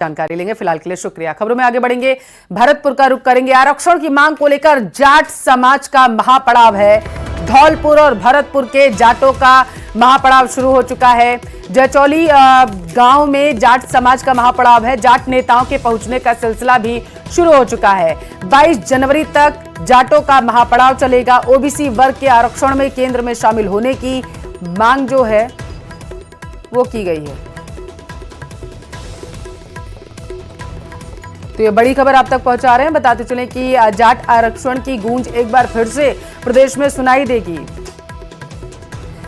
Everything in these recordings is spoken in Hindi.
जानकारी लेंगे। फिलहाल के लिए शुक्रिया। खबरों में आगे बढ़ेंगे, भरतपुर का रुख करेंगे। आरक्षण की मांग को लेकर जाट समाज का महापड़ाव है। धौलपुर और भरतपुर के जाटों का महापड़ाव शुरू हो चुका है। जचौली गांव में जाट समाज का महापड़ाव है। जाट नेताओं के पहुंचने का सिलसिला भी शुरू हो चुका है। 22 जनवरी तक जाटों का महापड़ाव चलेगा। ओबीसी वर्ग के आरक्षण में केंद्र में शामिल होने की मांग जो है वो की गई है। तो ये बड़ी खबर आप तक पहुंचा रहे हैं। बताते चलें कि जाट आरक्षण की गूंज एक बार फिर से प्रदेश में सुनाई देगी।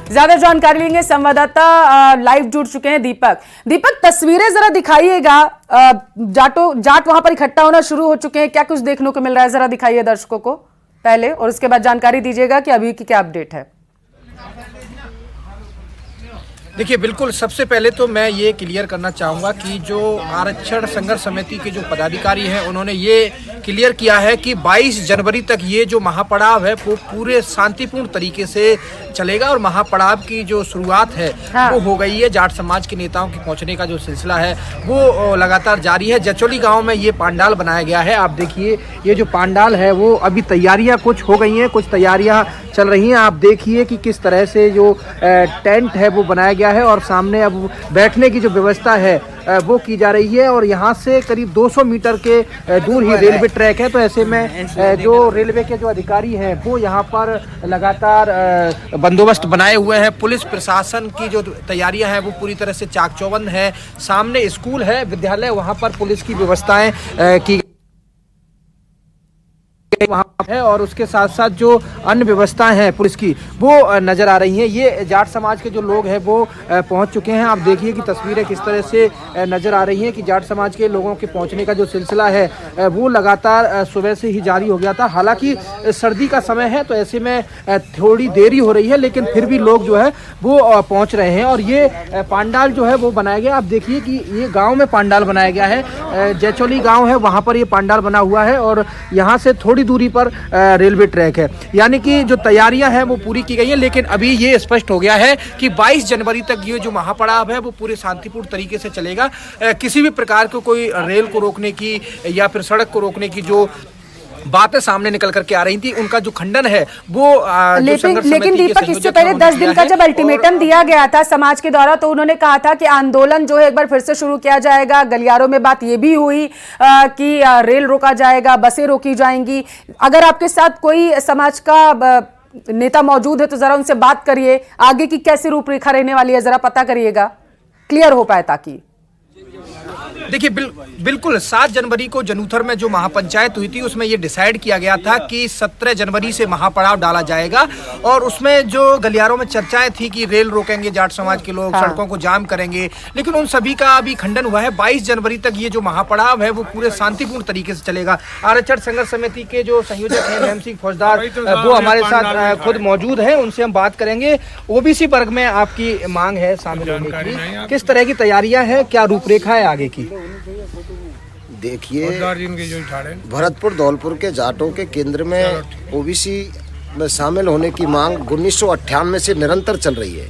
ज्यादा जानकारी लेंगे, संवाददाता लाइव जुड़ चुके हैं दीपक, तस्वीरें जरा दिखाइएगा। जाट वहां पर इकट्ठा होना शुरू हो चुके हैं, क्या कुछ देखने को मिल रहा है जरा दिखाइए दर्शकों को पहले, और उसके बाद जानकारी दीजिएगा कि अभी की क्या अपडेट है। देखिए, बिल्कुल सबसे पहले तो मैं ये क्लियर करना चाहूँगा कि जो आरक्षण संघर्ष समिति के जो पदाधिकारी हैं उन्होंने ये क्लियर किया है कि 22 जनवरी तक ये जो महापड़ाव है वो पूरे शांतिपूर्ण तरीके से चलेगा और महापड़ाव की जो शुरुआत है वो हो गई है। जाट समाज के नेताओं के पहुंचने का जो सिलसिला है वो लगातार जारी है। जचौली गाँव में ये पंडाल बनाया गया है। आप देखिए, ये जो पंडाल है वो अभी तैयारियाँ कुछ हो गई हैं, कुछ तैयारियाँ चल रही हैं। आप देखिए कि किस तरह से जो टेंट है वो बनाया गया है और सामने अब बैठने की जो व्यवस्था है वो की जा रही है। और यहाँ से करीब 200 मीटर के दूर ही रेलवे ट्रैक है। तो ऐसे में जो रेलवे के जो अधिकारी हैं वो यहाँ पर लगातार बंदोबस्त बनाए हुए हैं। पुलिस प्रशासन की जो तैयारियां हैं वो पूरी तरह से चाक चौबंद है। सामने स्कूल है, विद्यालय, वहाँ पर पुलिस की व्यवस्थाएं की वहाँ है और उसके साथ साथ जो अन्य व्यवस्थाएं हैं पुलिस की वो नजर आ रही हैं। ये जाट समाज के जो लोग हैं वो पहुंच चुके हैं। आप देखिए कि तस्वीरें किस तरह से नजर आ रही हैं कि जाट समाज के लोगों के पहुंचने का जो सिलसिला है वो लगातार सुबह से ही जारी हो गया था। हालांकि सर्दी का समय है तो ऐसे में थोड़ी देरी हो रही है, लेकिन फिर भी लोग जो है वो पहुँच रहे हैं। और ये पंडाल जो है वो बनाया गया। आप देखिए कि ये गाँव में पंडाल बनाया गया है। जचौली गाँव है, वहाँ पर ये पंडाल बना हुआ है और यहाँ से थोड़ी दूरी पर रेलवे ट्रैक है। यानी कि जो तैयारियां हैं वो पूरी की गई हैं, लेकिन अभी ये स्पष्ट हो गया है कि 22 जनवरी तक ये जो महापड़ाव है वो पूरे शांतिपूर्ण तरीके से चलेगा। किसी भी प्रकार को कोई रेल को रोकने की या फिर सड़क को रोकने की जो बातें सामने निकल करके आ रही थी उनका जो खंडन है वो लेकिन दीपक, इससे पहले 10 दिन का जब अल्टीमेटम दिया गया था समाज के द्वारा तो उन्होंने कहा था कि आंदोलन जो है एक बार फिर से शुरू किया जाएगा। गलियारों में बात ये भी हुई कि रेल रोका जाएगा, बसें रोकी जाएंगी। अगर आपके साथ कोई समाज का नेता मौजूद है तो जरा उनसे बात करिए, आगे की कैसी रूपरेखा रहने वाली है जरा पता करिएगा, क्लियर हो पाए। ताकि देखिए, बिल्कुल 7 जनवरी को जनूथर में जो महापंचायत हुई थी उसमें ये डिसाइड किया गया था कि 17 जनवरी से महापड़ाव डाला जाएगा। और उसमें जो गलियारों में चर्चाएं थी कि रेल रोकेंगे जाट समाज के लोग, सड़कों को जाम करेंगे, लेकिन उन सभी का अभी खंडन हुआ है। 22 जनवरी तक ये जो महापड़ाव है वो पूरे शांतिपूर्ण तरीके से चलेगा। आरक्षण संघर्ष समिति के जो संयोजक हैं मेम सिंह फौजदार वो हमारे साथ खुद मौजूद है, उनसे हम बात करेंगे। ओबीसी वर्ग में आपकी मांग है शामिल होने की, किस तरह की तैयारियां हैं, क्या रूपरेखा है आगे की? देखिए, भरतपुर धौलपुर के जाटों के केंद्र में ओबीसी में शामिल होने की मांग 1998 से निरंतर चल रही है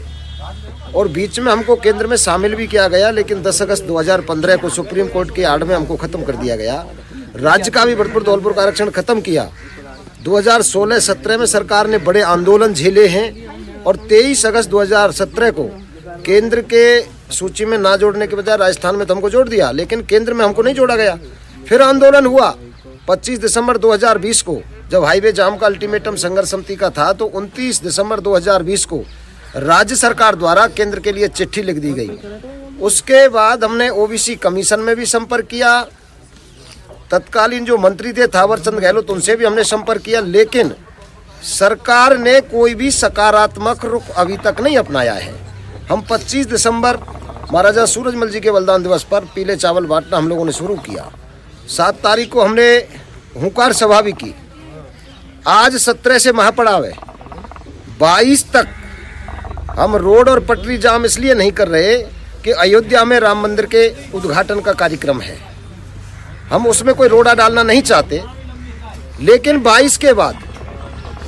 और बीच में हमको केंद्र में शामिल भी किया गया, लेकिन 10 अगस्त 2015 को सुप्रीम कोर्ट के आड़ में हमको खत्म कर दिया गया। राज्य का भी भरतपुर धौलपुर का आरक्षण खत्म किया। 2016-17 में सरकार ने बड़े आंदोलन झेले हैं और 23 अगस्त 2017 को केंद्र के सूची में ना जोड़ने के बजाय राजस्थान में तो हमको जोड़ दिया, लेकिन केंद्र में हमको नहीं जोड़ा गया। फिर आंदोलन हुआ 25 दिसंबर 2020 को, जब हाईवे जाम का अल्टीमेटम संघर्ष समिति का था तो 29 दिसंबर 2020 को राज्य सरकार द्वारा केंद्र के लिए चिट्ठी लिख दी गई। उसके बाद हमने ओबीसी कमीशन में भी संपर्क किया। तत्कालीन जो मंत्री थे थावरचंद गहलोत, उनसे भी हमने संपर्क किया, लेकिन सरकार ने कोई भी सकारात्मक रुख अभी तक नहीं अपनाया है। हम 25 दिसंबर महाराजा सूरजमल जी के बलिदान दिवस पर पीले चावल बांटना हम लोगों ने शुरू किया। 7 तारीख को हमने हुंकार सभा भी की। आज 17 से महापड़ाव है। 22 तक हम रोड और पटरी जाम इसलिए नहीं कर रहे कि अयोध्या में राम मंदिर के उद्घाटन का कार्यक्रम है, हम उसमें कोई रोड़ा डालना नहीं चाहते। लेकिन 22 के बाद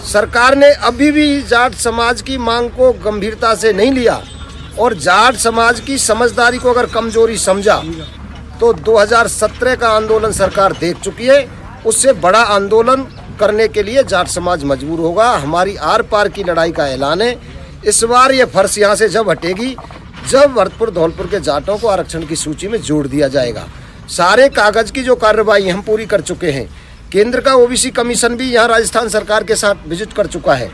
सरकार ने अभी भी जाट समाज की मांग को गंभीरता से नहीं लिया और जाट समाज की समझदारी को अगर कमजोरी समझा तो 2017 का आंदोलन सरकार देख चुकी है। उससे बड़ा आंदोलन करने के लिए जाट समाज मजबूर होगा। हमारी आर पार की लड़ाई का ऐलान है। इस बार ये फर्श यहाँ से जब हटेगी जब भरतपुर धौलपुर के जाटों को आरक्षण की सूची में जोड़ दिया जाएगा। सारे कागज की जो कार्रवाई हम पूरी कर चुके हैं। केंद्र का ओबीसी कमीशन भी यहाँ राजस्थान सरकार के साथ विजिट कर चुका है।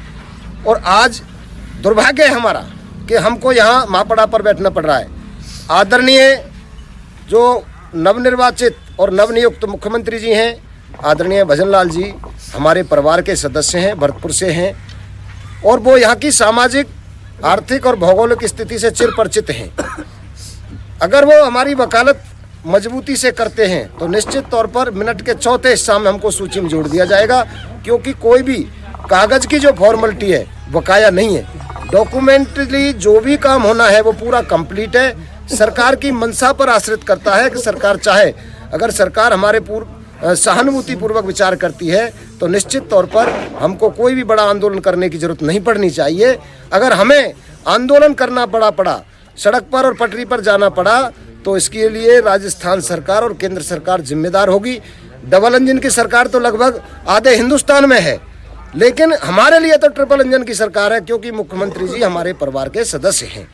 और आज दुर्भाग्य है हमारा कि हमको यहाँ महापड़ा पर बैठना पड़ रहा है। आदरणीय जो नवनिर्वाचित और नवनियुक्त मुख्यमंत्री जी हैं, आदरणीय भजनलाल जी हमारे परिवार के सदस्य हैं, भरतपुर से हैं और वो यहाँ की सामाजिक, आर्थिक और भौगोलिक स्थिति से चिर परिचित हैं। अगर वो हमारी वकालत मजबूती से करते हैं तो निश्चित तौर पर मिनट के चौथे हिस्सा में हमको सूची में जोड़ दिया जाएगा, क्योंकि कोई भी कागज की जो फॉर्मेलिटी है बकाया नहीं है। डॉक्यूमेंटली जो भी काम होना है वो पूरा कंप्लीट है। सरकार की मंशा पर आश्रित करता है कि सरकार चाहे, अगर सरकार हमारे सहानुभूति पूर्वक विचार करती है तो निश्चित तौर पर हमको कोई भी बड़ा आंदोलन करने की जरूरत नहीं पड़नी चाहिए। अगर हमें आंदोलन करना पड़ा, सड़क पर और पटरी पर जाना पड़ा, तो इसके लिए राजस्थान सरकार और केंद्र सरकार जिम्मेदार होगी। डबल इंजन की सरकार तो लगभग आधे हिंदुस्तान में है, लेकिन हमारे लिए तो ट्रिपल इंजन की सरकार है, क्योंकि मुख्यमंत्री जी हमारे परिवार के सदस्य हैं।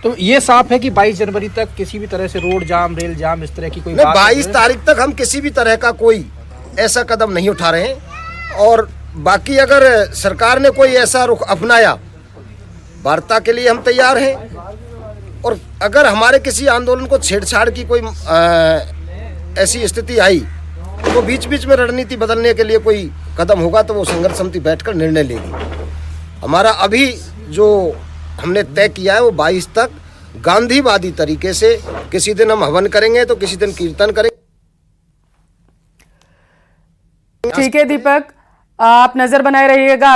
तो ये साफ है कि 22 जनवरी तक किसी भी तरह से रोड जाम, रेल जाम, इस तरह की कोई नहीं, 22 तारीख तक हम किसी भी तरह का कोई ऐसा कदम नहीं उठा रहे हैं। और बाकी अगर सरकार ने कोई ऐसा रुख अपनाया, वार्ता के लिए हम तैयार हैं। और अगर हमारे किसी आंदोलन को छेड़छाड़ की कोई ऐसी स्थिति आई तो बीच बीच में रणनीति बदलने के लिए कोई कदम होगा तो वो संघर्ष समिति बैठकर निर्णय लेगी। हमारा अभी जो हमने तय किया है वो 22 तक गांधीवादी तरीके से, किसी दिन हम हवन करेंगे तो किसी दिन कीर्तन करेंगे। ठीक है दीपक, आप नजर बनाए रहिएगा।